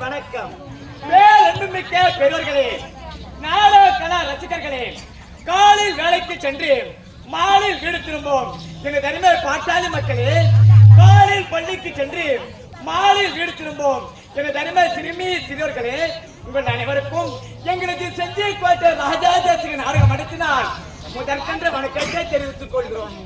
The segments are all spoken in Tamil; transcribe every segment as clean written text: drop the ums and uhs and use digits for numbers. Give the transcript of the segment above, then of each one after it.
வணக்கம். பேரன்புமிக்க பெரியோர்களே, நாடக கலா ரசிகர்களே, காலையில் வேலைக்கு சென்று மாலையில் வீடு திரும்பும் எங்க தனிமை பாட்டாளி மக்களே, காலையில் பள்ளிக்கு சென்று மாலையில் வீடு திரும்பும் எங்க தனிமை சிறுமி சிறியோர்களே, உங்கள் அனைவருக்கும் எங்களுக்கு செஞ்சி கோட்டை ராஜாதேசிக நாடகம் நடத்தினால் முதற்கென்ற வணக்கத்தை தெரிவித்துக் கொள்கிறோம்.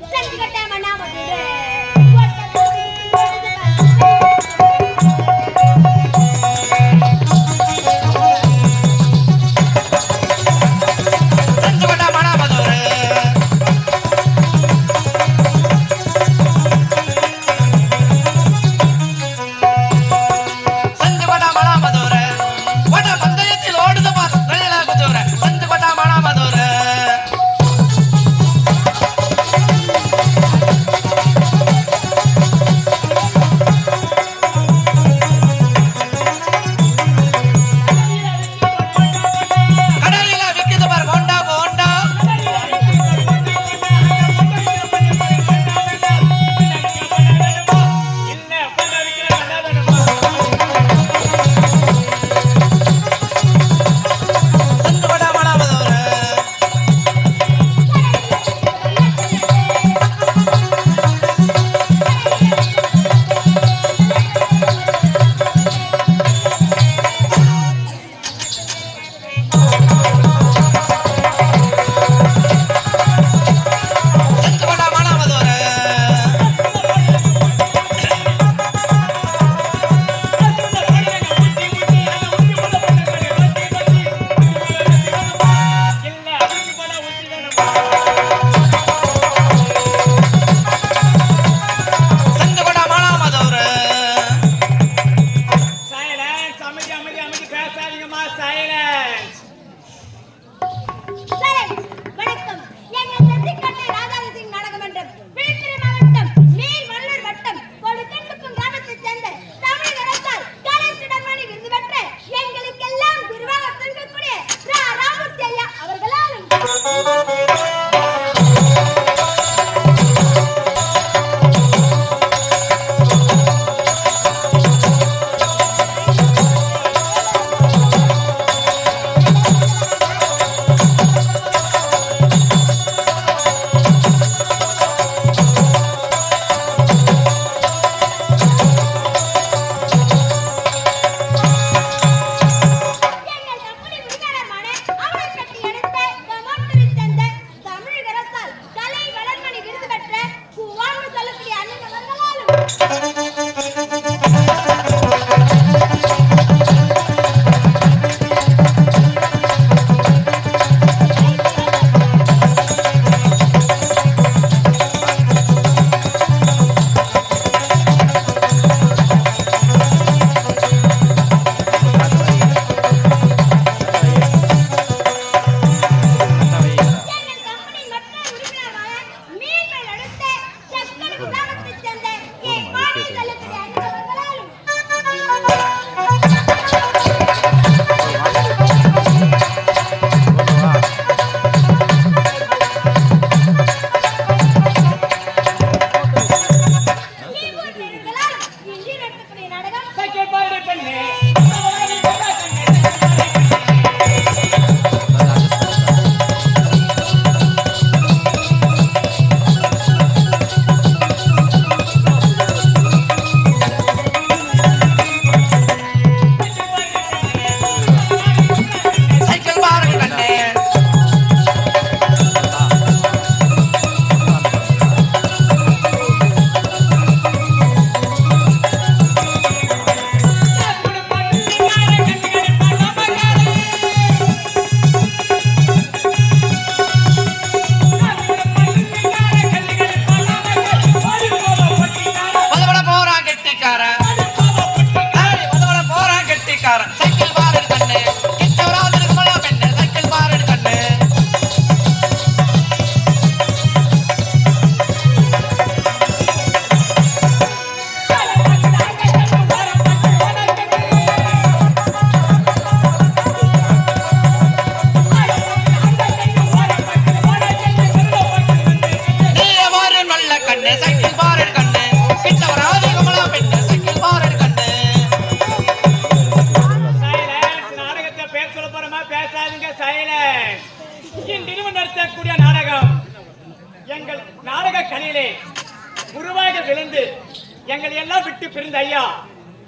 இந்த ஐயா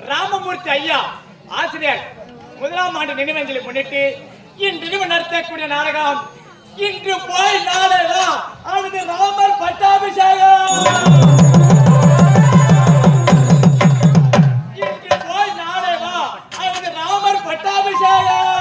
ராமமூர்த்தி ஐயா ஆசிரியர் 1ஆம் ஆண்டு நினைவஞ்சலி முன்னிட்டு இன்று நடத்தக்கூடிய நாடகம் இன்று போய் நாளை வா அது ராமர் பட்டாபிஷேகம். இன்று போய் நாளை வா அது ராமர் பட்டாபிஷேகம்.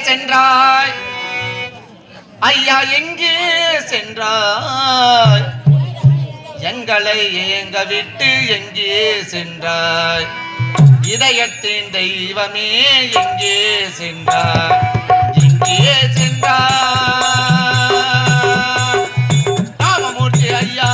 சென்றாய் ஐயா, எங்கே சென்றாய்? எங்களை ஏங்க விட்டு எங்கே சென்றாய்? இதயத்தின் தெய்வமே எங்கே சென்றாய்? எங்கே சென்றாய்? ராமமூர்த்தி ஐயா,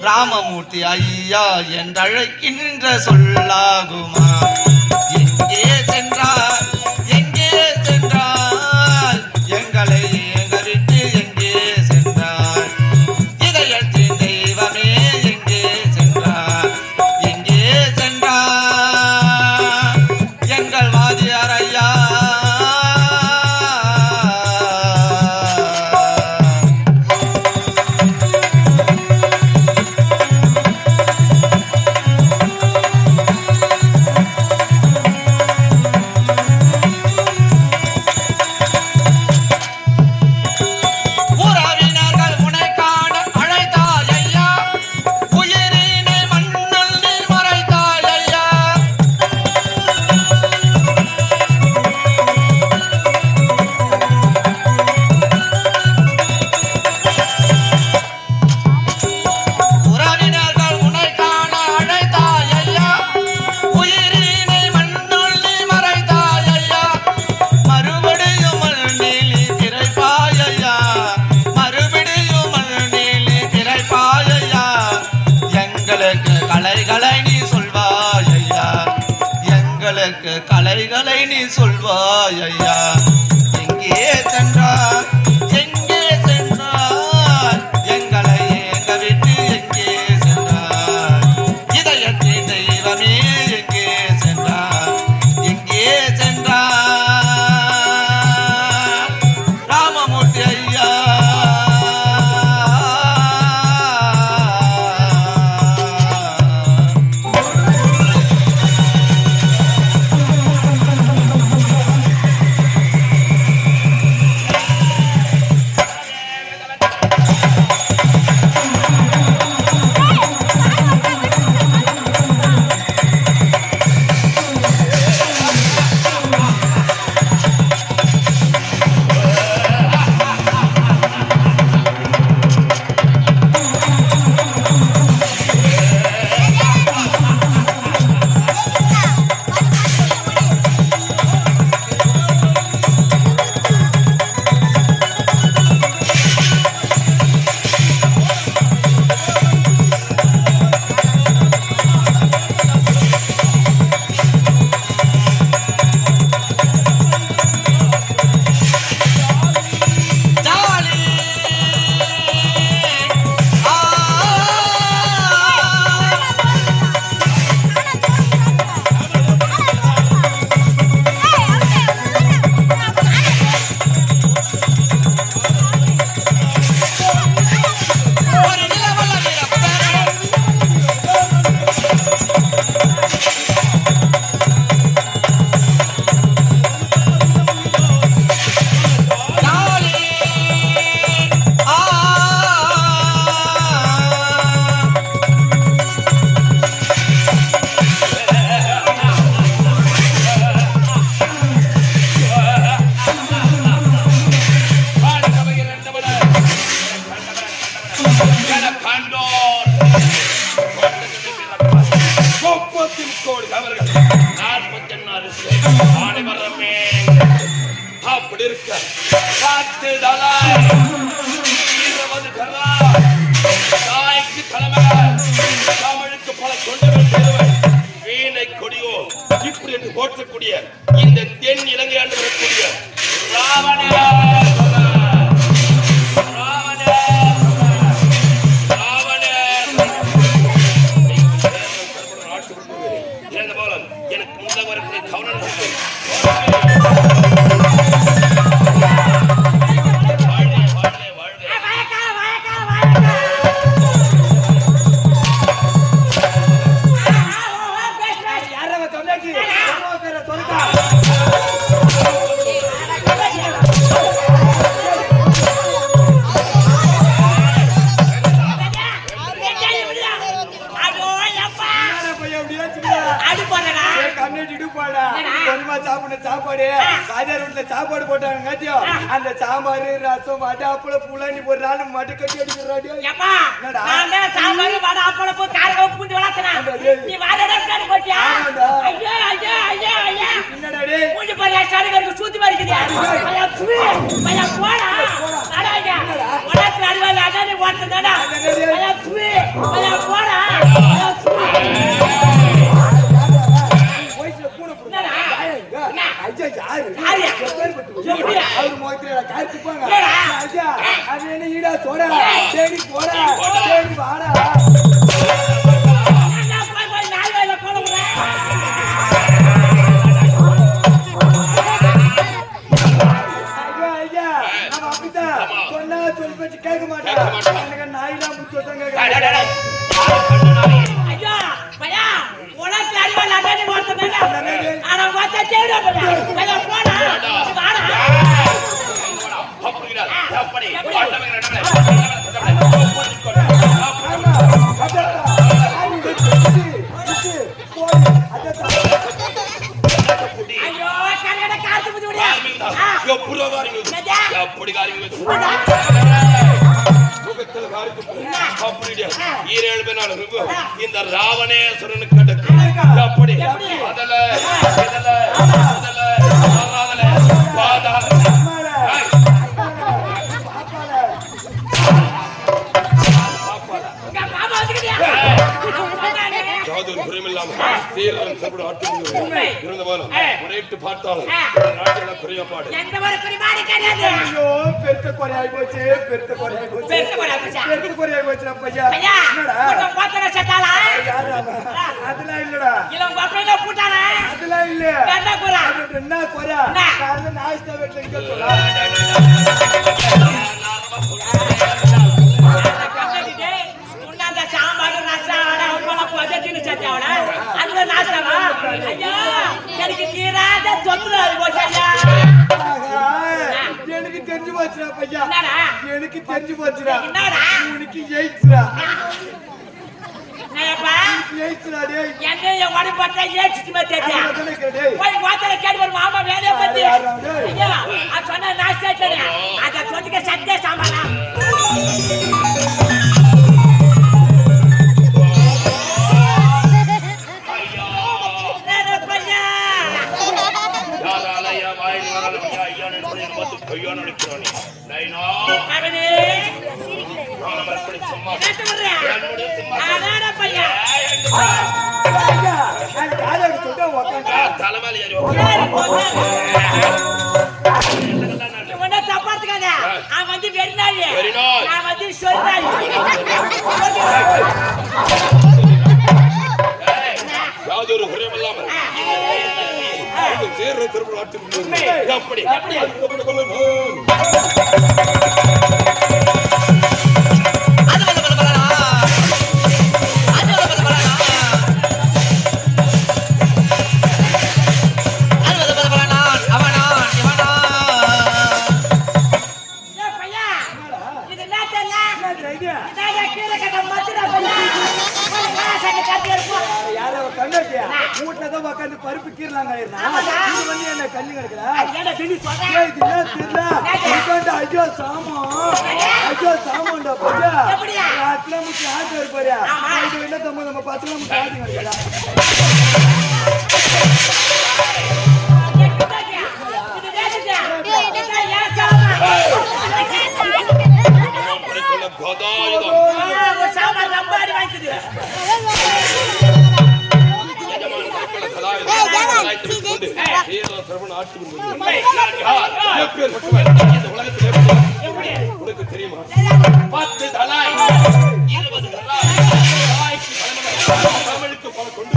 ராமமூர்த்தி ஐயா என்றழைக்கின்ற சொல்லாகுமா? எங்கே சென்றார்? எங்கே சென்றார்? எங்களை ஏங்க விட்டு எங்கே சென்றார்? இதயத்தின் தெய்வமே எங்கே சென்றார்? எங்கே சென்றார்? எங்கள் வாதியார் ஐயா, எங்களை நீ சொல்வாய் ஐயா எங்கே சென்றார் எங்கே சென்றார் எங்களை எங்க விட்டு எங்கே சென்றார் இதயத்தின் தெய்வமே எங்கே சென்றார் எங்கே சென்றார் ராமமூர்த்தி ஐயா போற்றக்கூடிய இந்த தென் இலங்கை ஆண்டு வரக்கூடிய ராவண எனக்கு முந்தவர்களை கவனம் சாப்பாடு பாஜார் வீட்டுல சாப்பாடு போட்டாங்க அந்த சாம்பார் ரசம் வடை அப்பளம் புலாணி ஒரு நாள் மட்டு கட்டி அடிக்கிறாடி சாம்பார் வடை அப்பளம் போய் காரக பூந்து வளர்த்தனா நீ வாடடா காடி போட்டியா ஐயோ ஐயோ ஐயோ ஐயோ என்னடாடி மூஞ்சி பாரியா சாடுகருக்கு சூத்தி மாரிக்குதியா ஐயா சுவி ஐயா போடா அடங்க வடக்கு அடிவால அதானே ஓட்டடா ஐயா சுவி ஐயா போடா ஐயா சுவி அவரு மோத்திர காய்ச்சிப்பாங்க அது என்ன ஈடா சோடா தேடி போடா தேடி வாடா சொன்னா சொல்லி வச்சு கேட்க மாட்டேன் எனக்கு நாயெல்லாம் முத்து வச்சாங்க ஐயா பையா உனக்கு அறிவால் அதானே ஓட்டடா ஆனா வாச்சா தேடா பையா போடா வாடா அப்படிடா அப்படி ஐயோ கரகட காத்து புடி முடியா எப்படிடா காரிங்க எப்படி காரிங்க அப்படிடா ஈரேழு பேனால இந்த ராவணேஸ்வரனுக்கு கடக்கு அப்படி அதல இதல அதல அதல பாதாள யாதொரு குறையில்லாம சீரன் சாப்பிட ஆட்டு இருந்த போதும் ஒரேட்டு பார்த்தாலும் நாட்டில குறையப்பாடு எந்த ஒரு குறைபாடு கிடையாது. ஐயோ பெருத்த குறையாய் போச்சு பெருத்த குறையாய் போச்சு பெருத்த குறையாய் போச்சா? பெருத்த குறையாய் போச்சு பையா ஐயா என்னடா உன்னை போத்தற சட்டாளா? யாரா அதெல்லாம் இல்லடா இல்ல உங்க அப்பையில பூட்டானா? அதெல்லாம் இல்ல என்ன குறை? அது என்ன குறை காலைல நாஸ்தா வீட்டுல இங்க சொல்ல உன்னாந்த சாம்பார் ரசம் அவள பஜட்டின்னு சத்தியாவட அதுல நாஸ்தாவா? ஐயா எனக்கு தீராத சொத்து போச்சு ஐயா. எனக்கு தெரிஞ்சு போச்சுடா பையா என்னடா? எனக்கு தெரிஞ்சு போச்சுடா என்னடா? உனக்கு ஜெயிச்சுடா என்னப்பா? ஜெயிச்சுடா டேய் என்னைய வடி பார்த்தா ஏச்சிட்டு தெரியா? அதனை கேடே போய் வாத்தல கேட்டு ஒரு மாமா வேலைய பத்தி ஐயா அது சொன்ன நாஸ்தா கேடு அத சொத்துக்க சத்தே சாமானா கையான அடிக்கிறானே நைனா அவனே நான் மறுபடி சும்மா என்ன சொல்றா? அதான பையா பையா நான் காலையில சொல்றா உட்கார்ந்து தலைமையில ஏறி உன்னை தப்பாத்துக்காத. அவன் வந்து வெறிநாளி வெறிநாள். நான் வந்து சொல்றாளி. யாதொரு குறையில்லாம சேர்ற திரும்ப ஆட்டு அப்படி வீட்டுலதான் உட்காந்து பருப்பு கீரலாங்க இது வந்து என்ன கண்ணு கிடக்குறா என்ன திடீ சொல்ற? ஐயோ சாமான்டா பையா எப்படியா? ஆட்டுல முட்டி ஆட்டு இருப்பாரு இது என்ன தம்பி நம்ம 10 கிலோமீட்டர் ஆட்டு கிடக்குறா சாம்பார் நம்பாடி வாங்கிக்குது. உனக்கு தெரியுமா 10 தலாய் 20 தமிழுக்கு பல கொண்டு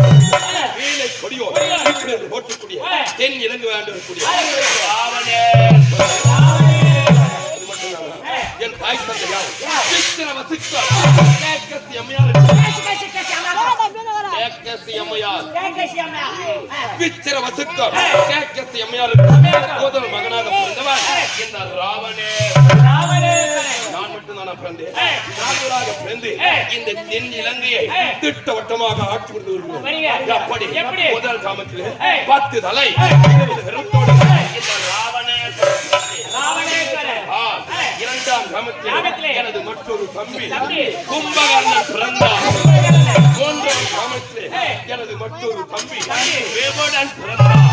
வீணை கொடியோ இப்படி போட்டக்கூடிய தென் இலங்கு வேண்டிய என் தாய் தந்தையார் விச்சிர வசுக்கர் முதல் மகனாக பிறந்தவர் இந்த ராவணே. நான் மட்டும் தானா பிறந்தேன்? நான்கராக பிறந்து இந்த தென் இலங்கையை திட்டவட்டமாக ஆட்சி கொண்டு வருகிறோம். அப்படி முதல் காமத்திலே 10 தலை 20 கருத்தோடு இந்த ராவணேஸ்வரர் இரண்டாம் கிராமத்திலே எனது மற்றொரு தம்பி கும்பகர்ணன் பிறந்தார். மூன்றாம் கிராமத்திலே எனது மற்றொரு தம்பி வேமடன் பிறந்தார்.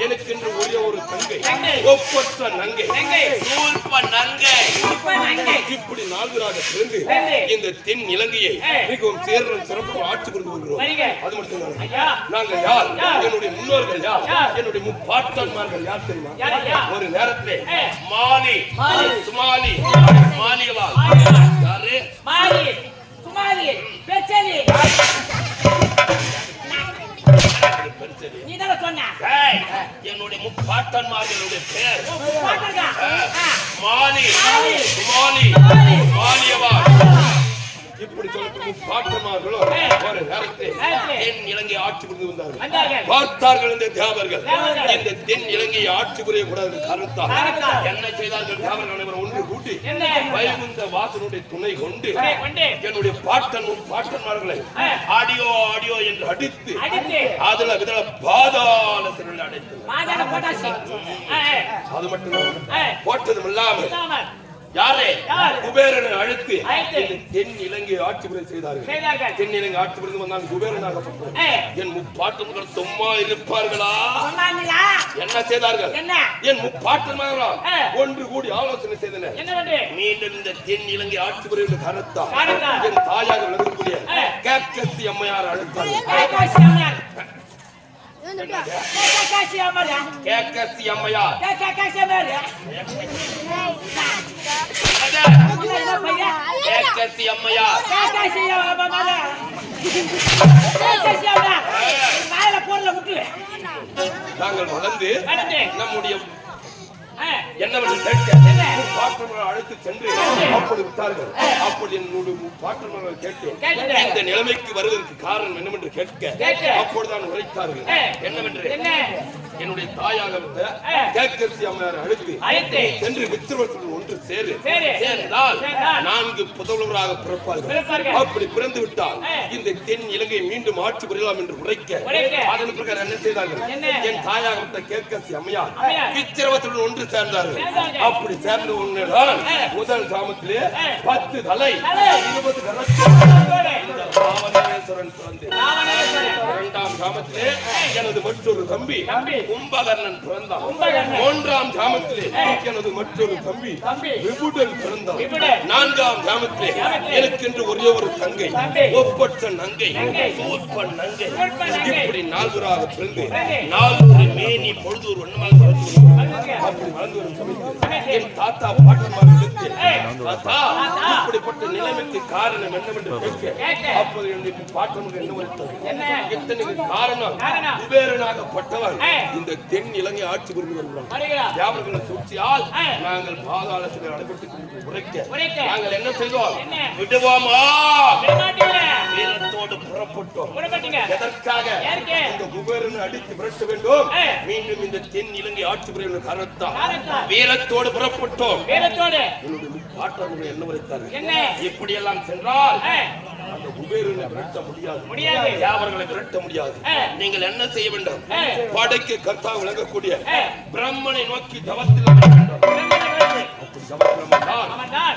எனக்கென்று ஒரே ஒரு தங்கை ஒப்பற்ற நங்கை சூழ்ப நங்கை. இப்படி நால்வராக பிறந்து இந்த தென் இலங்கையை மிகவும் சேர்ற சிறப்பு ஆட்சி கொண்டு வருகிறோம். அது மட்டும் நாங்கள் யார்? என்னுடைய முன்னோர்கள் யார்? என்னுடைய முப்பாட்டன்மார்கள் யார் தெரியுமா? ஒரு நேரத்திலே மாலி சுமாலி மாலியவாள் யாரு? மாலி சுமாலி பெச்சலி நீதான் சொன்ன. என்னுடைய முப்பாட்டன்மார்களுடைய பெயர் பாத்துங்க. மாலி சுமாலி மாலியவாள். இப்படி சொல்லக்கூடிய முப்பாட்டன்மார்களும் ஒரு நேரத்தில் தென் இலங்கை ஆட்சி புரிந்து வந்தார்கள். பார்த்தார்கள் இந்த தேவர்கள் இந்த தென் இலங்கையை ஆட்சி புரிய கூடாது காரணத்தால் என்ன செய்தார்கள்? தேவர்கள் அனைவரும் ஒன்று கூட்டி வைகுந்த வாசனுடைய துணை கொண்டு என்னுடைய பாட்டன்மார்களை ஆடியோ ஆடியோ என்று அடித்து அதுல விதல பாதாள சிறையில் அடைத்து அது மட்டும் போட்டதும் இல்லாமல் யாரே யார்? குபேரனை அழைத்து அழைத்து. இந்த தென் இலங்கை ஆட்சி புரிய செய்தார்கள். தென் இலங்கை ஆட்சி புரிந்து வந்தான் குபேரனாகப்பட்டார். என் முப்பாட்டன்கள் சும்மா இருப்பார்களா? சொன்னாங்களா? என்ன செய்தார்கள்? என்ன? என் முப்பாட்டன்மார்களாம் ஒன்று கூடி ஆலோசனை செய்தனர். என்னவென்று? மீண்டும் இந்த தென் இலங்கை ஆட்சி புரிய கருத்தா காரணத்தா? என் தாயாக விளங்கக்கூடிய கேக்கசி அம்மையார் அழைத்தார்கள். கேக்காசி அம்மையார். கேக்காசி அம்மையார். கேக்கசி அம்மையார் கேக்காசி அம்மையார். என்ன பையன்? கேக்கசி அம்மையார் கேக்காசி அம்மையார். கேக்காசி அம்மையார். வாயில போடல விட்டு. நாங்கள் வளர்ந்து வளர்ந்து. நம்முடைய என்னவென்று கேட்க என்ன? பாட்டர்களை அழைத்து சென்று அப்படி விட்டார்கள். அப்படி என்னுடைய பாட்டர்களை கேட்டேன். கேட்டேன். இந்த நிலைமைக்கு வருவதற்கு காரணம் என்னவென்று கேட்க கேட்டேன். அப்பொழுதுதான் உரைத்தார்கள். என்னவென்று என்ன? என்னுடைய தாயாக இருந்த கேக்கசி அம்மையாரை அழைத்து சென்று மித்திரவர்கள் ஒன்று சரி. சேர்ந்தால் சேர்ந்தால் 4 புதல்வராக பிறப்பார்கள். அப்படி பிறந்து விட்டால் இந்த தென் இலங்கை மீண்டும் ஆட்சி புரியலாம் என்று உரைக்க அதன் பிரகாரம் என்ன செய்தார்கள்? என் தாயாக இருந்த கேக்கசி அம்மையார் மித்திரவர்கள் ஒன்று சேர்ந்தார்கள். அப்படி சேர்ந்த ஒன்றுதான் முதல் கிராமத்திலே 10 தலை 20 ராவணேஸ்வரன் பிறந்தார். இரண்டாம் கிராமத்திலே எனது மற்றொரு தம்பி கும்பகர்ணன் பிறந்தான். 3ஆம் கிராமத்திலே எனது மற்றொரு தம்பி விபுடன் பிறந்தான். 4ஆம் கிராமத்திலே எனக்கென்று ஒரே ஒரு தங்கை ஒப்பற்ற நங்கை சூர்பன் நங்கை. இப்படி 4 பிறந்து 4 மேனி பொழுது ஒரு வண்ணமாக வளர்ந்து அப்படி வளர்ந்து வரும் சமயத்தில் என் தாத்தா பாட்டன்மார்களுக்கு தாத்தா இப்படிப்பட்ட நிலைமைக்கு காரணம் என்னவென்று கேட்க அப்போது என்னுடைய பாட்டன்மார்கள் என்ன உரைத்தது? இத்தனைக்கு காரணம் குபேரனாகப்பட்டவன் இந்த தென் இலங்கை ஆட்சி புரிந்து வருகிறான். யாவர்களை சூழ்ச்சியால் நாங்கள் பாதாளத்தில் நடைபெற்று உரைக்க நாங்கள் என்ன செய்தோம்? விடுவோமா? வீரத்தோடு புறப்பட்டோம். எதற்காக? இந்த குபேரனை அடித்து விரட்ட வேண்டும். மீண்டும் இந்த தென் இலங்கை ஆட்சி புரியும் காரணத்தால் வீரத்தோடு புறப்பட்டோம். என்னுடைய பாட்டர்கள் என்ன உரைத்தார்கள்? இப்படி எல்லாம் சென்றால் அந்த குபேரனை விரட்ட முடியாது. யாவர்களை விரட்ட முடியாது. நீங்கள் என்ன செய்ய வேண்டும்? படைக்கு கர்த்தா விளங்கக்கூடிய பிரம்மனை நோக்கி தவத்தில் அமர வேண்டும்.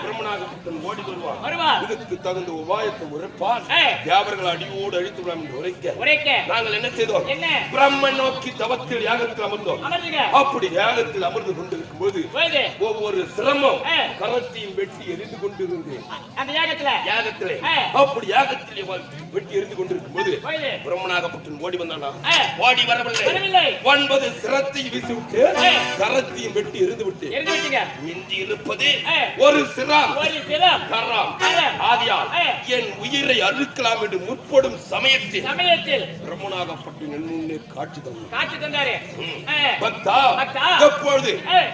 பிரம்மனாகப்பட்டவன் ஓடி வருவான். இதுக்கு தகுந்த உபாயத்தை உரைப்பான். யாவர்கள் அடியோடு அழித்து விடலாம் என்று உரைக்க நாங்கள் என்ன செய்தோம்? பிரம்மன் நோக்கி தவத்தில் யாகத்தில் அமர்ந்தோம். அப்படி யாகத்தில் அமர்ந்து கொண்டிருக்கும் போது ஒவ்வொரு சிரமம் கரத்தையும் வெட்டி எரிந்து கொண்டிருந்தேன். யாகத்திலே அப்படி யாகத்திலே வெட்டி எரிந்து கொண்டிருக்கும் போது பிரம்மனாகப்பட்டவன் ஓடி வந்தானா? ஓடி வரவில்லை. 9 சிரத்தை வீசிவிட்டு கரத்தையும் வெட்டி எரிந்து விட்டு மிஞ்சி இருப்பது ஒரு சிரம் கரம். ஆதியால் என் உயிரை அறுக்கலாம் என்று முற்படும் சமயத்தில் பிரம்மனாகப்பட்டவன் என்னுள்ளே காட்சி தந்தார். பக்தா எப்பொழுது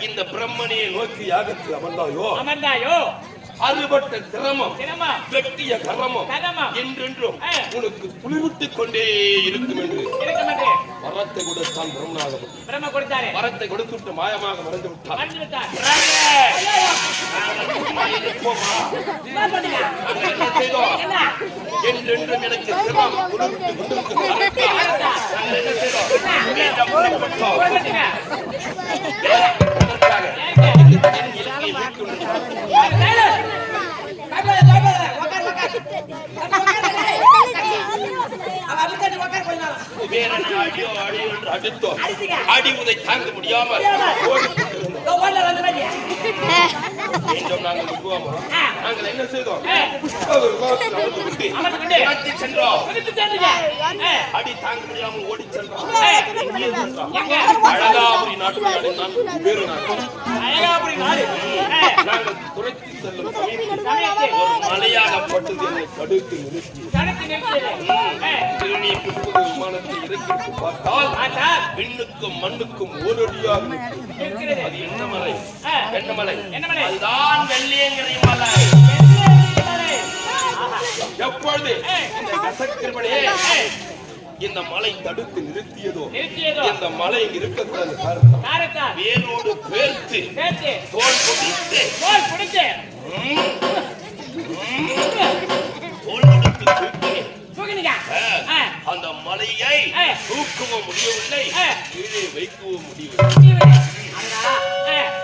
இந்த பிரம்மனையை நோக்கி யாகத்தில் அமர்ந்தாயோ அறுபட்ட சிரமம் வெட்டிய கரமம் என்றென்றும் உனக்கு குளிர்விட்டுக் கொண்டே இருக்கும் என்று வரத்தை கொடுத்தான் பிரம்மனாகப்பட்டவன். வரத்தை கொடுத்துவிட்டு மாயமாக மறந்து விட்டார். என்றென்றும் எனக்கு சிரமம் குளிர்விட்டுக் கொண்டிருக்கும். என்ன செய்தோம்? அடி உதை தாங்க முடியாமல் நாங்கள் என்ன செய்தோம்? அடி தாங்க முடியாமல் ஓடி சென்றோம். அழகாபுரி நாட்டு நாங்கள் துரைத்து செல்லும் சமயத்தில் ஒரு மலையாகப்பட்டது என்னை தடுத்து விமானத்தை இறக்கி பார்த்தால் விண்ணுக்கும் மண்ணுக்கும் ஓரடியாக இருக்கிறது. அது என்ன மலை? அதுதான் வெள்ளியங்கிரி மலை. எப்பொழுது இந்த கசக்கிருமனே இந்த மலை தடுத்து நிறுத்தியதோ இந்த மலை இருக்கக்கூடாது காரணம் வேரோடு பேர்த்து தோல் பிடித்து அந்த மலையை தூக்கவும் முடியவில்லை, கீழே வைக்கவும் முடியவில்லை.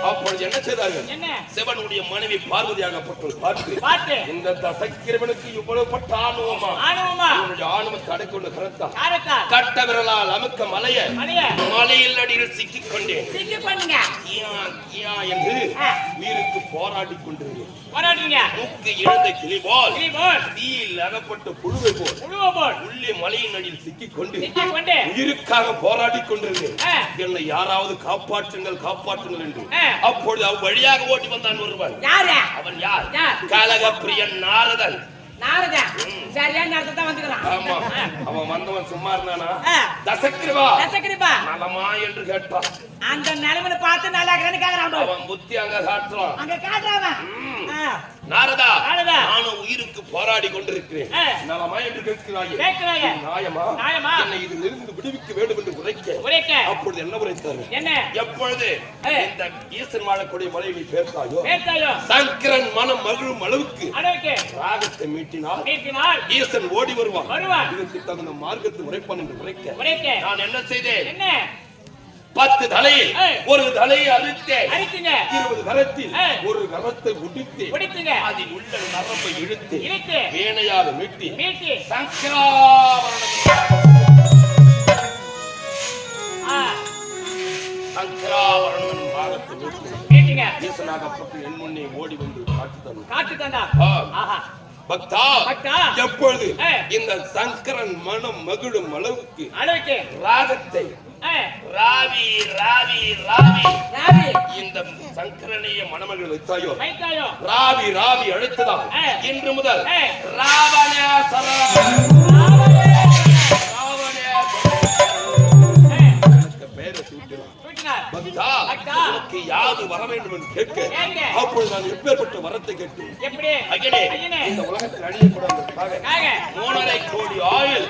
அப்பொழுது என்ன செய்தார்கள்? என்ன? சிவனுடைய மனைவி பார்வதியாகப்பட்டவள் பார்த்து பார்த்து இந்த தசக்கிரவனுக்கு இவ்வளவு பட்ட ஆணவமா ஆணவமா இவனுடைய ஆணவத்தை அடக்கொண்டு கரத்தா காரத்தா கட்ட விரலால் அமுக்க மலைய மலையில் அடியில் சிக்கிக் கொண்டேன் சிக்கி பண்ணுங்க என்று உயிருக்கு போராடி கொண்டிருந்தேன். போராடுங்க மூக்கு இழந்த கிளி போல் கிளிபோல் தீயில் அகப்பட்ட புழுவை போல் உழுவபோல் உள்ளே மலையின் அடியில் சிக்கிக் கொண்டு சிக்கி கொண்டு உயிருக்காக போராடி கொண்டிருந்தேன். என்னை யாராவது காப்பாற்றுங்கள் காப்பாற்றுங்கள் என்று. அப்பொழுது அவ் வழியாக ஓட்டி வந்தான் ஒருவன். யாரு அவன் யார்? யார்? கலகப்பிரியன் நாரதன். நாரதா சரியான நேரத்துல தான் வந்துக்கலாம். ஆமா, அவன் வந்தவன் சும்மா இருந்தானா? தசக்கிரவா தசக்கிரவா நலமா என்று கேட்டான். அந்த நிலைமையில பார்த்து நல்லா இருக்கிறேன்னு கேக்குறான். அவன் புத்தி அங்க காட்டுறான். அங்க காட்டுறான். நாரதா நாரதா நானும் உயிருக்கு போராடி கொண்டிருக்கிறேன். நலமா என்று கேட்கிறாயே. கேட்கிறாயே. நியாயமா? நியாயமா? என்னை இதிலிருந்து விடுவிக்க வேண்டும் என்று உரைக்க அப்பொழுது என்ன உரைத்தாரு? என்ன? எப்பொழுது இந்த ஈசன் வாழக்கூடிய மலையை பேர்த்தாயோ பேர்த்தாயோ சங்கரன் மனம் மகிழும் அளவுக்கு அளவுக்கு ராகத்தை மீட்டினால் ஈசன் ஓடி வருவான். இதற்கு தகுந்த மார்க்கத்தை உரைப்பான் என்று உரைக்க நான் என்ன செய்தேன்? என்ன? 10 தலையில் ஒரு தலையை அறுத்தேன். 20 கரத்தில் ஒரு கரத்தை உடித்தேன். அதில் உள்ள நரம்பை இழுத்து வேணையால் மீட்டி சங்கராவரணன் பாகத்தை மீட்டி ஈசனாகப்பட்டு என் முன்னே ஓடி வந்து காட்டு தந்தார். பக்தா எப்பொழுது இந்த சங்கரன் மனம் மகிழும் அளவுக்கு ராகத்தை ராவி ராவி ராவி இந்த சங்கரனைய மணமகள் வைத்தாயோ ராவி ராவி அழைத்ததால் இன்று முதல் ராவணேஸ்வர பெயரை சூட்டினார். பக்தா உனக்கு யாது வர வேண்டும் என்று கேட்க அப்பொழுது நான் எப்பேற்பட்ட வரத்தை கேட்டேன். இந்த உலகத்தில் அழியக்கூடாதற்காக 3.5 கோடி ஆயுள்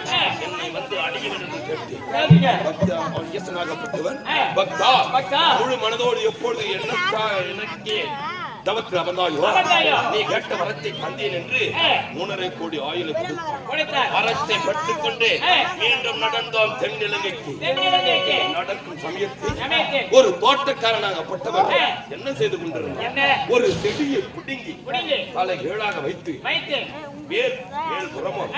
என்னை வந்து அழிய வேண்டும் என்று கேட்டேன். பக்தா முழு மனதோடு எப்பொழுது எனக்கு தவத்தில் அமர்ந்தாயோ நீ கேட்ட வரத்தை தந்தேன் என்று 3.5 கோடி ஆயுளை கொடுத்தார். வரத்தை பெற்றுக் கொண்டு மீண்டும் நடந்தோம் தென்னிலங்கைக்கு. நடக்கும் சமயத்தில் ஒரு தோட்டக்காரனாகப்பட்டவர் என்ன செய்து கொண்டிருந்தார்? ஒரு செடியை புடுங்கி தலை கீழாக வைத்து வேல் புறமும்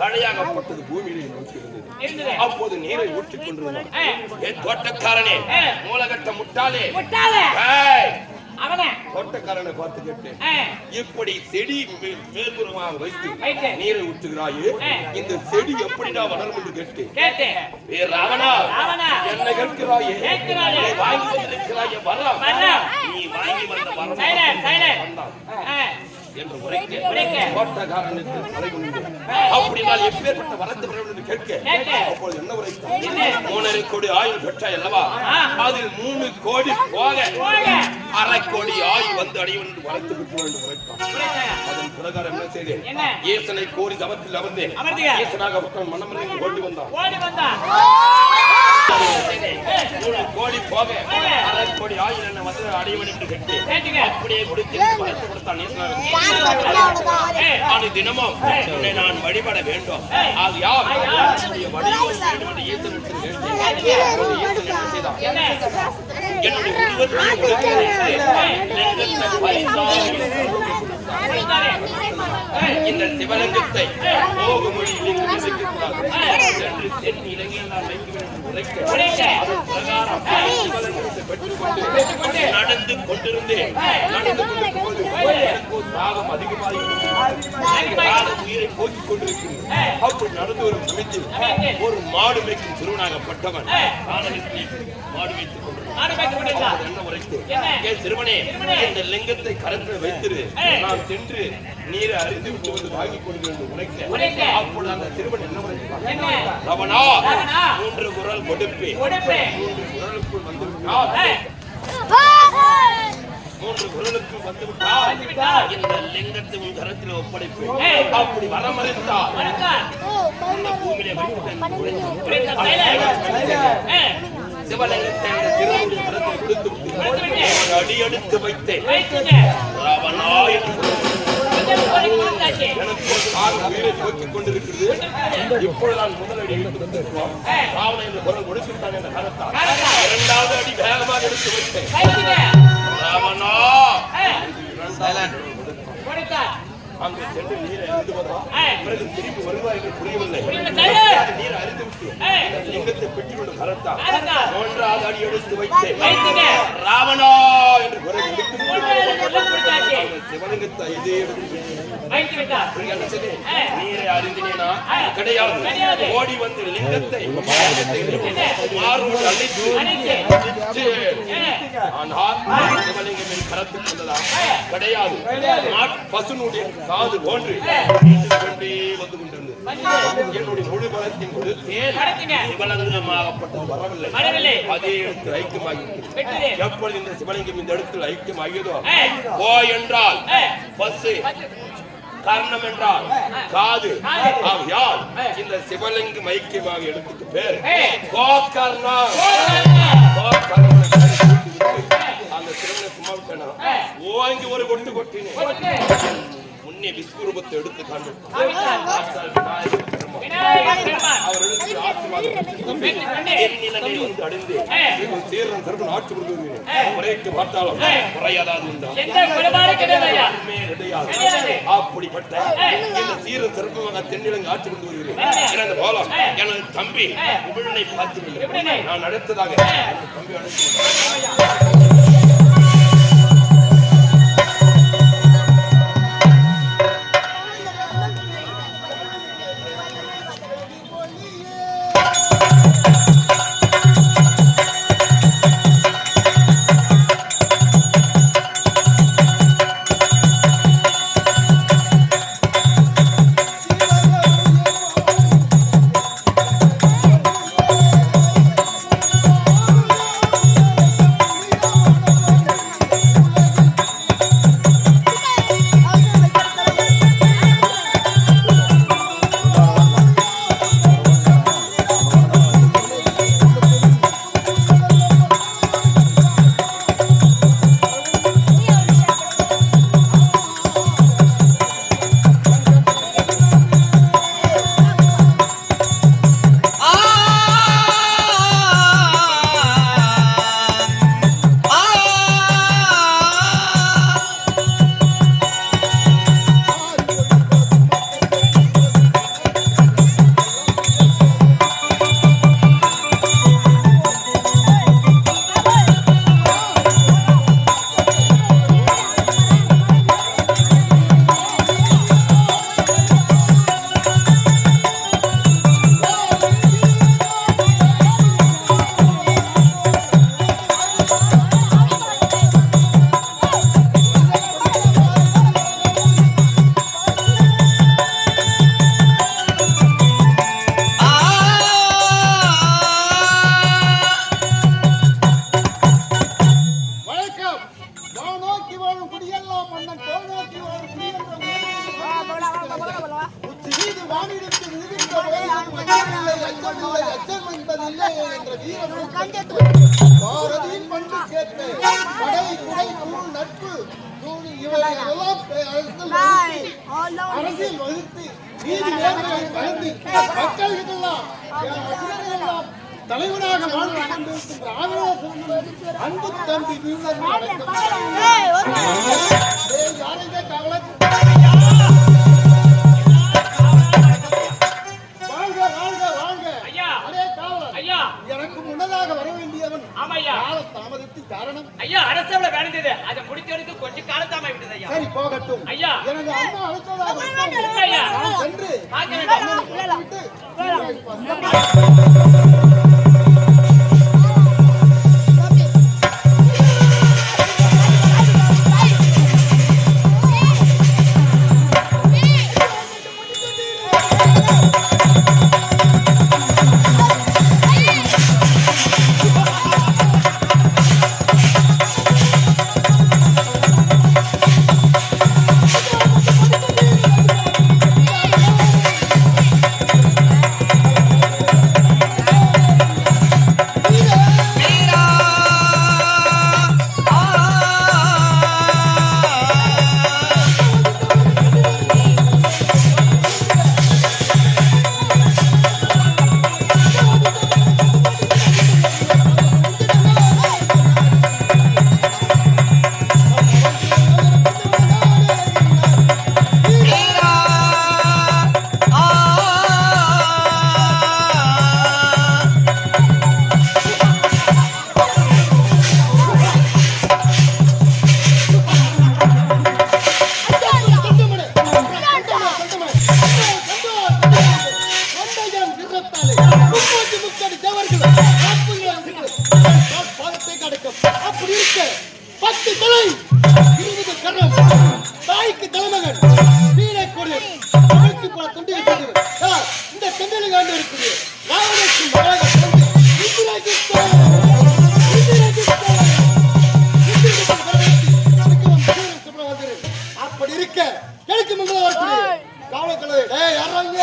தலையாகப்பட்டது பூமியிலே நோக்கி இருந்தது. அப்போது நீரை ஊற்றிக் கொண்டிருந்தார். என் தோட்டக்காரனே மூலகட்ட முட்டாளே தோட்டக்காரனை பார்த்து கேட்டேன், இப்படி செடி மேல்புறமாக வைத்து நீரை ஊற்றுகிறாயே, இந்த செடி எப்படிடா வளரும் என்று கேட்டேன். ராவணா என்ன கேட்கிறாயே? வாங்கி வந்திருக்கிறாயே வரம், நீ வாங்கி வந்த வரம் என்று உரைக்க தோட்டக்காரனுக்கு அப்படி நான் எப்பேற்பட்ட வரத்து வரும் என்று கேட்க அப்பொழுது என்ன உரைத்தார்? 3.5 கோடி ஆயுள் பெற்றாய் அல்லவா, அதில் 3 கோடி போக 1/2 கோடி ஆயுள் வந்து அடையும் என்று வரத்து பெற்று என்று உரைத்தார். அதன் பிரகாரம் என்ன செய்தேன்? ஈசனை கோரி தவத்தில் அமர்ந்தேன். ஈசனாக மனமலை ஓடி வந்தான். 3 கோடி போக 1/2 கோடி ஆயுள் என்ன வந்து அடையும் என்று கேட்டேன். அப்படியே கொடுத்து வரத்து கொடுத்தான் ஈசனாக. தினமும் உன்னை நான் வழிபட வேண்டும். ஆகையால் என்னுடைய வடிவம் வேண்டும் என்று ஈசனிடத்தில் என்னுடைய இந்த சிவலிங்கத்தை மொழியில் தென் இலங்கையில் நான் வைக்க வேண்டும் நடந்து கொண்டிருந்தேன். நடந்து தாகம் அதிகமாக உயிரை போக்கிக் கொண்டிருக்கிறேன். அப்படி நடந்து வரும் சமயத்தில் ஒரு மாடு மேய்க்கும் சிறுவனாகப்பட்டவன் மாடு வைத்துக் கொண்டிருந்தான். என்ன உரைத்தேன்? சிறுவனே, இந்த லிங்கத்தை கரத்தில் வைத்திரு, நான் சென்று நீரை அறிந்து விட்டு வந்து வாங்கிக் கொள்கிறேன் உரைக்க அப்பொழுது அந்த சிறுவன் என்ன உரைத்தான்? ரவணா 3 குரல் கொடுப்பேன். 3 குரலுக்குள் வந்துவிட்டால் 3 குரலுக்குள் வந்துவிட்டால் இந்த லிங்கத்தை உன் கரத்தில் ஒப்படைப்பேன். அப்படி வரமறித்தால் பூமியிலே சிவலிங்கத்தை திருவுடைய கரத்தில் கொடுத்து அடி எடுத்து வைத்தேன். ராவணா எனக்கு உயிரை போக்கிக் கொண்டிருக்கிறது. இப்பொழுது நான் முதலடி எடுத்து வந்திருக்கிறோம். ராவணன் என்ற குரல் கொடுத்துட்டான் என்ற கரத்தால் 2வது அடி வேகமாக எடுத்து வைத்தேன். ராவணா சைலண்ட். கொடுத்தார். அங்கு சென்று நீரை அறிந்து வந்தா பிறகு திரும்பி வருவாய் என்று புரியவில்லை. புரியவில்லை. நீரை அறிந்து விட்டு ஏய். லிங்கத்தை பெற்றுக்கொண்டு கரத்தா கரத்தா. மூன்றாவது அடி எடுத்து வைத்தேன். வைத்துங்க. ராவணா என்று குரல் எடுத்து மூன்றாவது குரல் கொடுத்தாச்சு. அந்த சிவலிங்கத்தை இதே எடுத்து வைத்து விட்டார். புரியவில்லை. ஏய். நீரை அறிந்தினேனா கிடையாது. கிடையாது. ஓடி வந்து லிங்கத்தை மார்போடு அழைத்து ஆனால் சிவலிங்கம் என் கரத்துக்கு வந்ததா கிடையாது. பசுனுடைய காது போன்று கொண்டே வந்து கொண்டிருந்தது. என்னுடைய முழு பலத்தையும் கொடுத்தேன். சிவலிங்கமாகப்பட்டது வரவில்லை. அதே இடத்தில் ஐக்கியமாகிவிட்டது. எப்பொழுது இந்த சிவலிங்கம் இந்த இடத்தில் ஐக்கியமாகியதோ கோ என்றால் பசு, கர்ணம் என்றால் காது. ஆகையால் இந்த சிவலிங்கம் ஐக்கியமாக இடத்துக்கு பேர் கோகர்ணா. அந்த சிவனை சும்மா விட்டனா ஓங்கி ஒரு கொட்டு கொட்டினேன். முன்னே விஸ்வரூபத்தை எடுத்து காண்டு அவர்களுக்கு ஆசீர்வாதம் நிலையை வந்து அடைந்து சீரன் சர்வன் ஆட்சி கொடுத்து முறையிட்டு பார்த்தாலும் குறையாதாது அப்படிப்பட்ட இந்த சீரன் சர்வமாக தென்னிலங்கு ஆட்சி கொடுத்து வருகிறேன். எனது போலம் எனது தம்பி உபிழனை பார்த்து நான் அடுத்ததாக தம்பி அழைத்து அரசியல் வகுத்து நீதி நேர்மையை பயந்து மக்களுக்கெல்லாம் தலைவனாக வாழ்ந்து கொண்டிருக்கின்ற ஆவேச அன்பு தம்பி வீரர் யாரையே கவலை எனக்கு முன்னதாக வர வேண்டியவன் தாமதத்து காரணம் ஐயா அரசவை வேண்டியது அதை முடித்தவருக்கு கொஞ்சம் காலத்தாம விட்டது ஐயா. சரி போகட்டும் ஐயா. எனது அம்மா அழைத்ததாக ஐயா. சென்று பல தொண்டிகள் செய்தவர். இந்த தென்னலுக்கு ஆண்டு இருக்குது ராவணனுக்கு மகளாக பிறந்து அப்படி இருக்க எனக்கு மங்கள வரக்கூடிய காவலக்கலை யாராங்க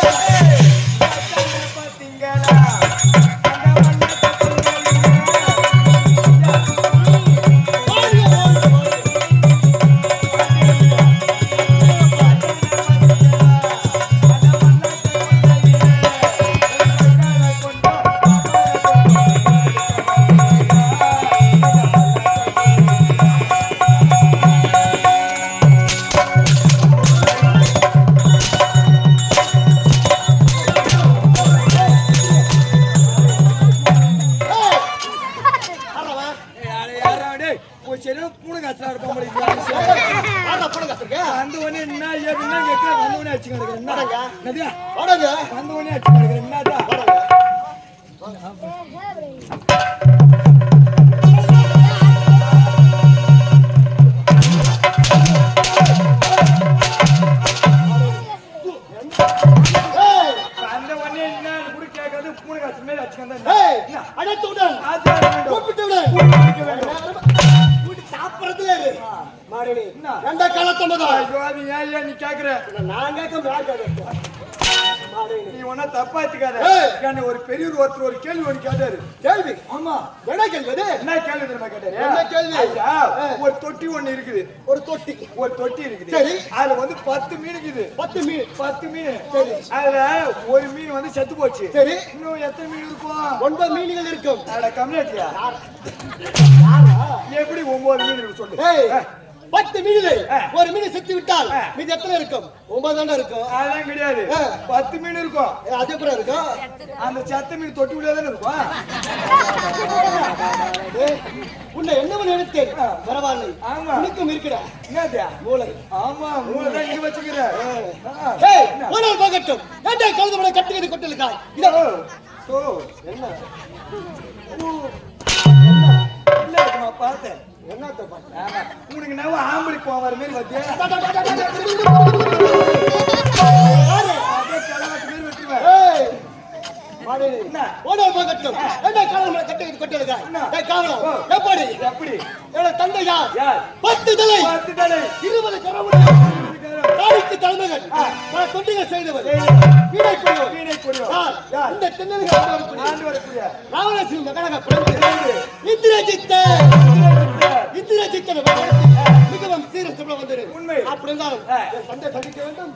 ஒரு பெரிய ஒருத்தர் ஒரு கேள்வி ஒன்று கேட்டாரு. கேள்வி? ஆமா. என்ன கேள்வி? என்ன கேள்வி தெரியுமா கேட்டாரு? என்ன கேள்வி? ஒரு தொட்டி ஒண்ணு இருக்குது. ஒரு தொட்டி இருக்குது. சரி. அதுல வந்து 10 மீன் இருக்குது. 10 மீன். சரி. அதுல ஒரு மீன் வந்து செத்து போச்சு. சரி. இன்னும் எத்தனை மீன் இருக்கும்? 9 மீன்கள் இருக்கும். அட கம்மியாட்டியா? எப்படி 9 மீன் இருக்கு சொல்லு. 10 மீன்ல ஒரு மீன் செத்து விட்டால் மீதி எத்தனை இருக்கும்? 9 தானே இருக்கும். அதெல்லாம் கிடையாது. 10 மீன் இருக்கும். அது எப்படி இருக்கும்? அந்த செத்த மீன் தொட்டி உள்ள தானே இருக்கும். உன்னை என்ன நினைத்தேன்? பரவாயில்லை. ஆமா. உனக்கும் இருக்குடா. என்னது? மூளை. ஆமா, மூளை தான் இங்க வச்சுக்கிறேன். ஏய், ஓனர் போகட்டும். ஏண்டா கழுதுமலை கட்டுகிறது கொட்டலுக்கா? இதோ. என்ன? இல்ல நான் பார்த்தேன். என்னத்த பார்த்தேன்? ஆமா. உனக்கு நான் ஆம்பளை போவார மாதிரி வத்தியா? ஏய் மாடே என்ன ஓனர் போகட்டும். ஏண்டா கழுதுமலை கட்டுகிறது கொட்டலுக்கா? ஏய் காவலம். எப்படி? என்னோட தந்தை யார்? 10 தலை. 20 கரவுடைய தாடிக்கு தலைமகன். பல தொண்டிகள் செய்தவர். வீணை கொடியோர். இந்த தென்னலுக்கு ஆண்டு வரக்கூடிய ராவணேஸ்வரன் மகனாக பிறந்து இந்திரஜித்தன் மிகவும் சீர சொல்ல வந்தது. உண்மை. அப்படி இருந்தாலும் தந்தை சந்திக்க வேண்டும்.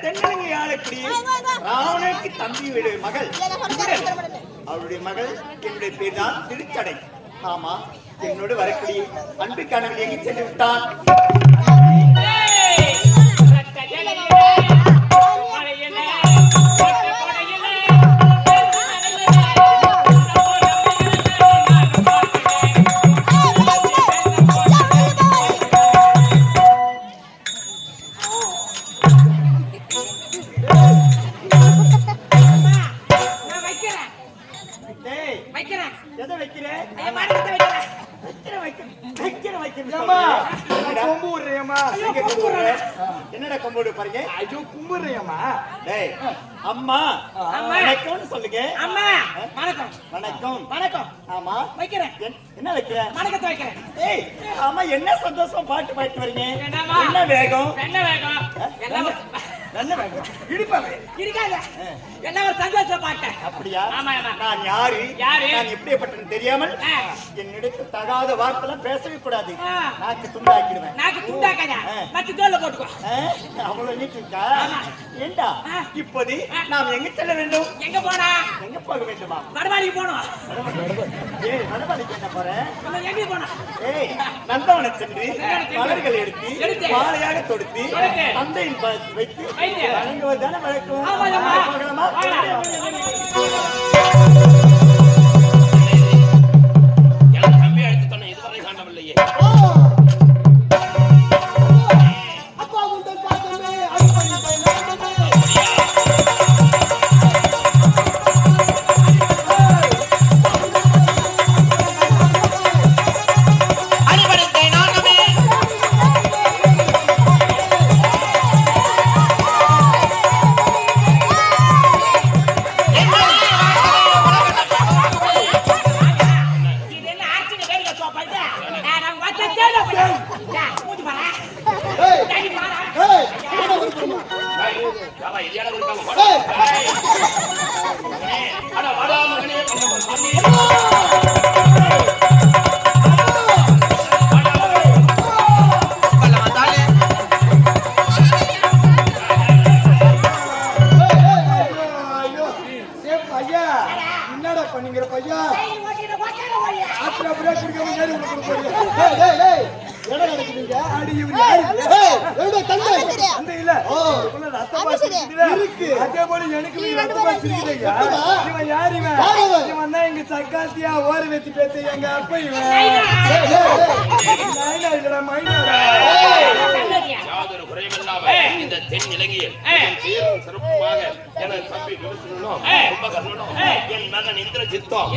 தென்னலங்கை ஆளக்கூடிய ராவணனுக்கு தம்பி வீடு மகள் குமுடன். அவருடைய மகள் என்னுடைய பேர் தான் திருச்சடை. ஆமா, என்னோடு வரக்கூடிய அன்பு கணவன் எங்கே சென்று விட்டான்? எதை வைக்கிறேன்? என்னடா கொம்பு பாருங்க. ஐயோ கும்பிடுறியம்மா. டேய் அம்மா வணக்கம்னு சொல்லுங்க. அம்மா வணக்கம். வணக்கம் வணக்கம். ஆமா வைக்கிறேன். என்ன வைக்கிறேன்? வணக்கத்தை வைக்கிறேன். ஏய் ஆமா, என்ன சந்தோஷம் பாட்டு பாட்டு வரீங்க? என்னம்மா? என்ன வேகம்? என்ன வேகம்? எல்லாம் என்ன வேகம்? இடிப்பாவே இருக்காத. என்ன ஒரு சந்தோஷம் பாட்டேன். அப்படியா? ஆமா ஆமா. நான் யாரு யாரு? நான் எப்படிப்பட்டேன்னு தெரியாமல் என்னிடத்து தகாத வார்த்தைலாம் பேசவே கூடாது. ஆ. நாக்கு துண்டாக்கிடுவேன். நாக்கு துண்டாக்காத. மத்தி தோல்ல போட்டுக்கோ. அவ்வளவு நீட்டு இருக்கா? ஆமா. ஏண்டா இப்போது நாம் எங்க செல்ல வேண்டும்? எங்க போனா? எங்க போக வேண்டுமா? வடமாளிக்கு போனோம். ஏய் வடமாளிக்கு என்ன போற? நம்ம எங்க போனோம்? ஏய் நந்தவனம் சென்று மலர்கள் எடுத்து மாலையாக தொடுத்து தந்தையின் பாதத்தில் வைத்து வணங்குவதுதானே வழக்கம். போகலாமா? எனக்கு தம்பி அழைத்து சொன்ன இதுவரை காணவில்லையே. அப்பா உங்கள் பாதமே அடிபணிந்தேன் நாடமே. அடிபணிந்தேன் நானுமே. இது என்ன ஆக்சிடென்ட் வேலைய சோப்பாது. நான் வச்ச சேல போய். மூடி பாரா. ஏய் டேடி பாரா. ஏய் என்ன பண்ணுமா? யாரா இடியால இருக்காங்க? ஏய் அட வாடா மகனே. கொல்ல வந்தாலே. ஐயோ ஏ பையா என்னடா பண்ணீங்கற பையா? டேய் ஓட்டிட்டு ஓட்டற ஓடியா. ஆத்ரா பிரேக் குடிக்காம ஏறி உள்ள போறீங்க. ஏய் ஏய் ஏய் என்ன நடக்குதுங்க? அடி இவரு யாரு? ஏய் என்னோட தந்தை. தந்தை இல்ல. ஓ உள்ள ரத்தமா இருக்கு. அதே போல எனக்கு ரத்தமா இருக்குதுங்க. இவன் யார் இவன்? இவன் தான் எங்க சக்காத்தியா ஓர வெத்தி பேத்து எங்க அப்பா இவன். ஏய் ஏய் நாயினா இல்லடா மைனாடா. யாதொரு குறைவில்லாம இந்த தென் இலங்கையில் சீரும் சிறப்புமாக எனது தம்பி விமர்சனம் கும்பகர்ணனும் என் மகன் இந்திரஜித்தும்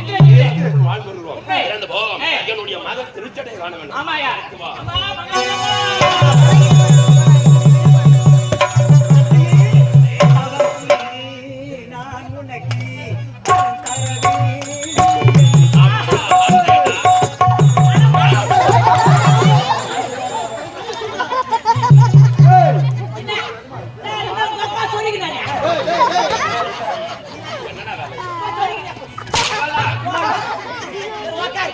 வாழ்ந்து வருவோம். இறந்து போவோம். என்னுடைய மகன் திருச்சடை காண வேண்டும். ஆமாயா. வா. நான் உனக்கு அப்பா சொல்லிக்கிறானே. என்னடா வேலை? ஓகே.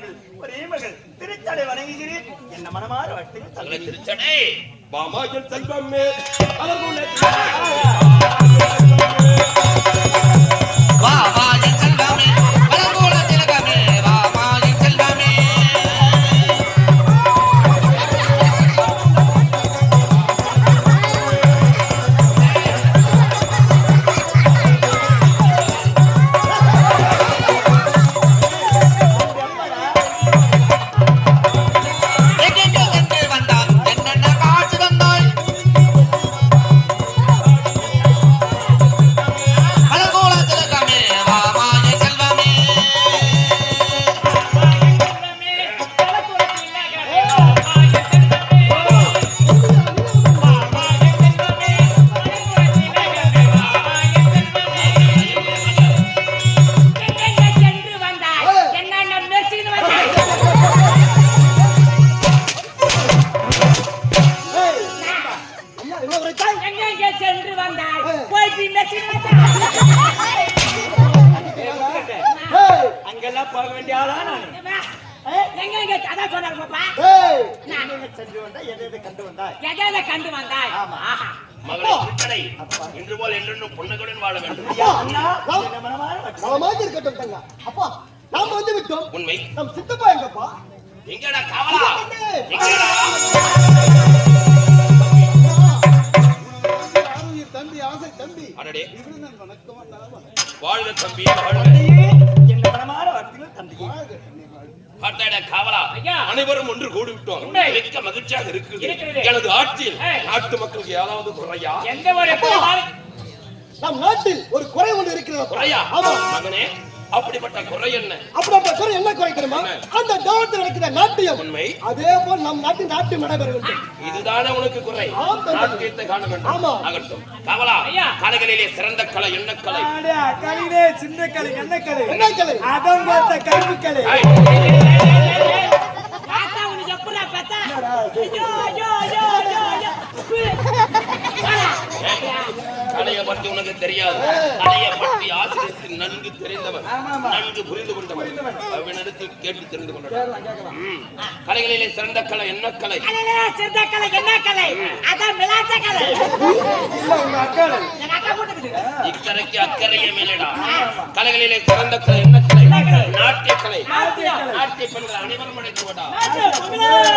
மகள் ஒரே மகள் திருச்சடை வணங்குகிறேன் என்ன மனமாற வாழ்த்துக்கள் தங்களை தந்தை. திருச்சடை பாமாஜன் செல்வமே அவர்களுடைய வா வா என் செல்வமே பலகோல திலகமே வா வா என் செல்வமே எங்கெங்கே சென்று வந்தாய் என்னென்ன காட்சி தந்தாய் பலகோல திலகமே வா வா என் செல்வமே சென்று வந்தாய் என்ன மெர்சின்னு வந்தாய் ஏய், அம்மா, இவ்வளவு உரைத்தாய்? எங்க சென்று வந்தாய் போய் பி மெர்சின்னு வந்தாய் ஏய், அங்கெல்லாம் போக வேண்டிய ஆளா நான் எங்க அதான் சொன்னாங்க பாப்பா ஏய், எங்கெங்க சென்று வந்தா எதை எதை கண்டு வந்தாய் எதை கண்டு வந்தாய் ஆஹா மகளை திருச்சடை இன்று போல் என்றென்றும் புன்னகையுடன் வாழ வேண்டும் ஐயா, அண்ணா என்ன மனமாற வாழ்த்துக்கள். நலமாக இருக்கட்டும் தங்க. அப்பா, நாம வந்து விட்டோம். உண்மை நம் சித்தப்பா எங்கப்பா? எங்கடா காவலா எங்கடா தம்பி ஆசை தம்பி அடடே வணக்கம். வாழ்க தம்பி வாழ்க தந்தையே, என்ன மனமாற வாழ்த்துக்கள் தந்தையே. பார்த்தாடா காவலா ஐயா. அனைவரும் ஒன்று கூடி விட்டோம் உண்மை. மிக்க மகிழ்ச்சியாக இருக்குது இருக்கிறது. எனது ஆட்சியில் ஏய். நாட்டு மக்களுக்கு ஏதாவது குறையா எந்த ஒரு எப்படினாலும் நம் நாட்டில் ஒரு குறை ஒன்று இருக்கிறது. குறையா ஆமா. மகனே அப்படிப்பட்ட குறை என்ன அப்படிப்பட்ட குறை என்ன குறை தெரியுமா? அந்த தவத்தில் நடக்கிற நாட்டியம். உண்மை. அதே போல் நம் நாட்டின் நாட்டியம் நடைபெற வேண்டும். இதுதானே உனக்கு குறை ஆம் தம்பி. நாட்டியத்தை காண வேண்டும் ஆமா. ஆகட்டும் காவலா ஐயா. கலைகளிலே சிறந்த கலை என்ன கலை அடே, கலையிலே சின்ன கலை என்ன கலை என்ன கலை? அதம் பார்த்த கருப்பு கலை ஏய், பார்த்தா உனக்கு எப்படா பார்த்தா ஐயோ ஐயோ ஐயோ ஐயோ ஐயோ கலையை பற்றி உனக்கு தெரியாது கலையை பற்றி ஆசிரியருக்கு நன்கு தெரிந்தவன் நன்கு புரிந்து கொண்டவன் அவனிடத்தில் கேட்டு தெரிந்து கொண்டவன் கலைகளிலே சிறந்த கலை என்ன கலை கலையிலே சிறந்த கலை என்ன கலை அதான் மிலாட்ட கலை இல்ல உங்க அக்காளை என் அக்கா போட்டுக்குது இக்கரைக்கு அக்கறையே மேலடா கலைகளிலே சிறந்த கலை என்ன கலை நாட்டிய கலை நாட்டிய பெண்கள் அனைவரும் அழைத்து விடா ஏய்,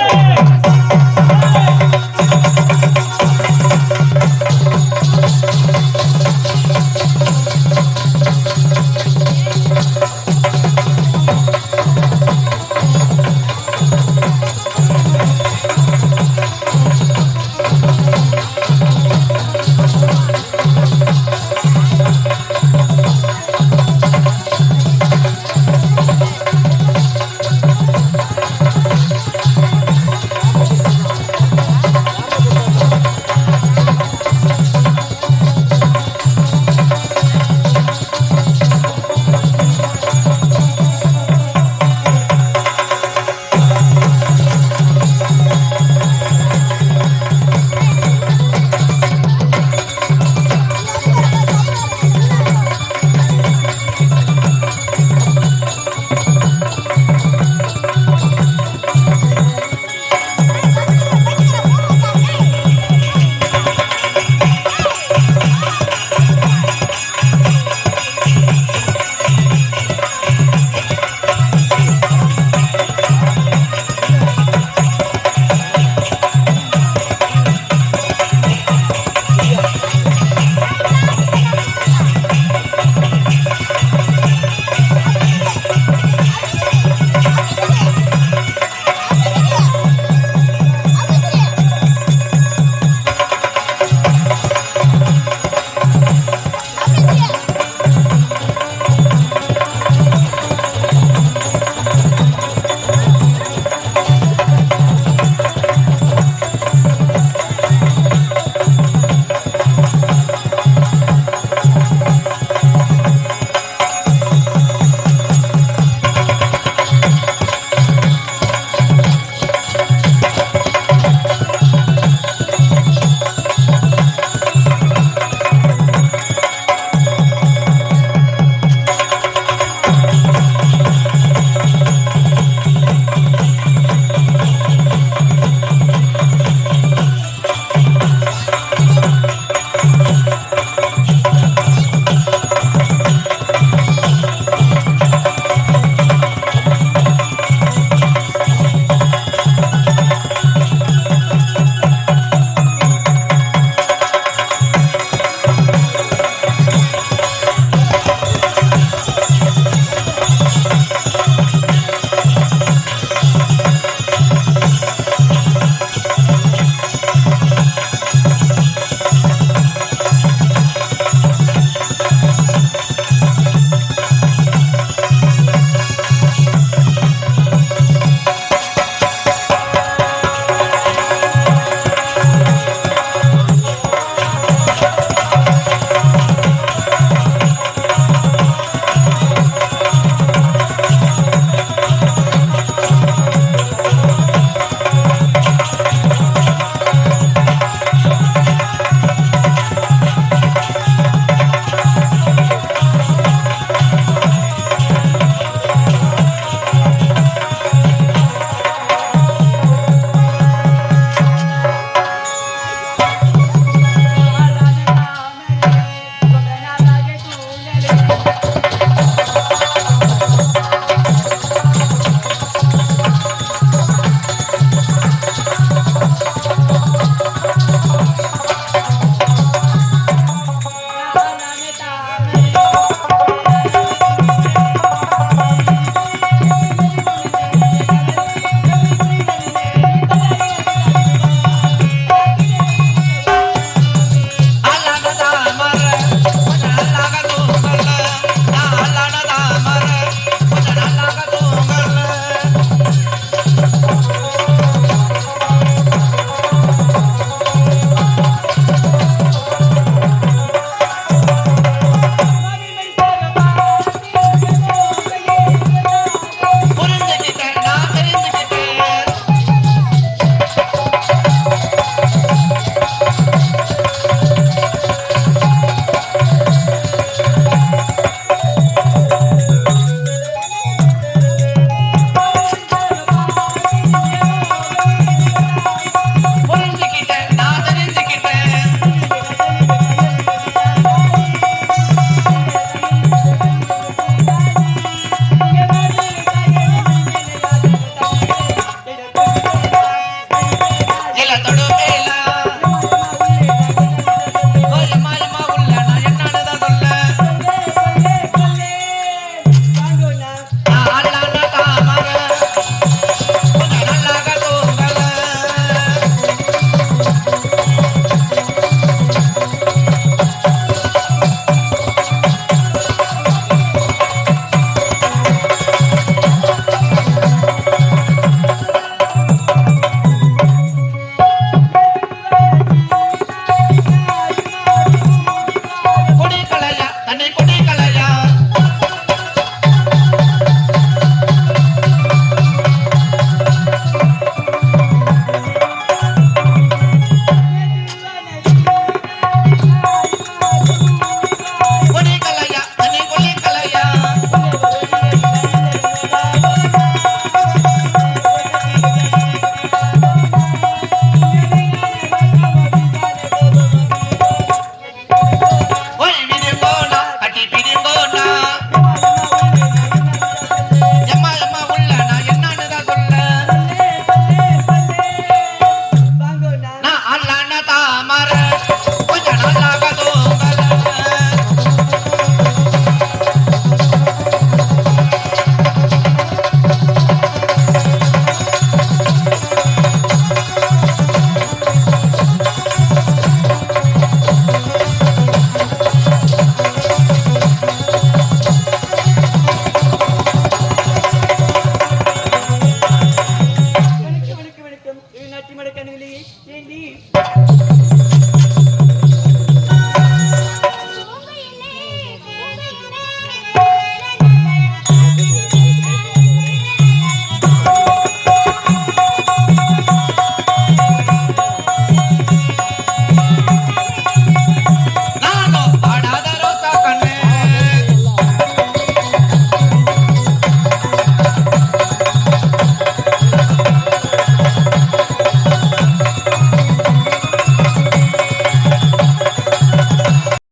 ஏண்டி